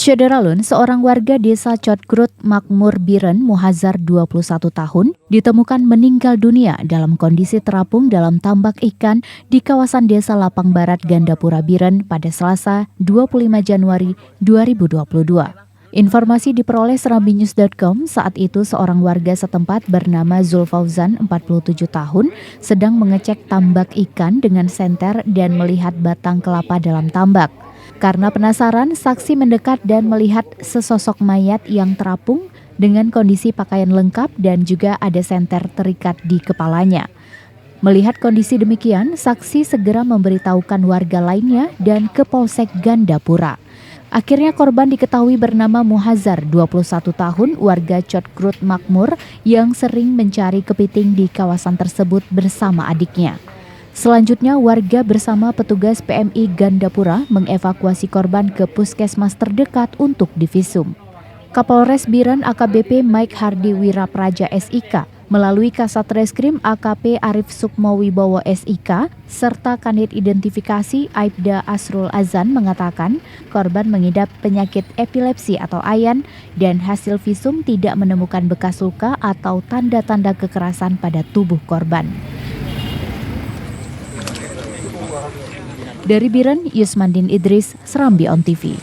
Syederalun, seorang warga desa Cotgrut Makmur Biren Muhazar 21 tahun ditemukan meninggal dunia dalam kondisi terapung dalam tambak ikan di kawasan desa Lapang Barat Gandapura Biren pada Selasa 25 Januari 2022. Informasi diperoleh serambinews.com. Saat itu seorang warga setempat bernama Zulfauzan 47 tahun sedang mengecek tambak ikan dengan senter dan melihat batang kelapa dalam tambak. Karena penasaran, saksi mendekat dan melihat sesosok mayat yang terapung dengan kondisi pakaian lengkap dan juga ada senter terikat di kepalanya. Melihat kondisi demikian, saksi segera memberitahukan warga lainnya dan ke Polsek Gandapura. Akhirnya korban diketahui bernama Muhazar, 21 tahun, warga Cotgrut Makmur yang sering mencari kepiting di kawasan tersebut bersama adiknya. Selanjutnya, warga bersama petugas PMI Gandapura mengevakuasi korban ke puskesmas terdekat untuk divisum. Kapolres Biren AKBP Mike Hardi Wirapraja SIK melalui Kasat Reskrim AKP Arif Sukmo Wibowo SIK serta Kanit Identifikasi Aibda Asrul Azan mengatakan korban mengidap penyakit epilepsi atau AYAN dan hasil visum tidak menemukan bekas luka atau tanda-tanda kekerasan pada tubuh korban. Dari Biren, Yusmandin Idris, Serambi On TV.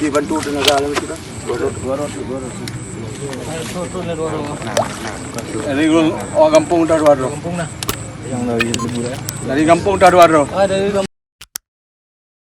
Dibantu tenaga alam kita. Dari kampung dah 2 Kampung nah. Yang dari Liburan. Dari kampung dah 2. Dari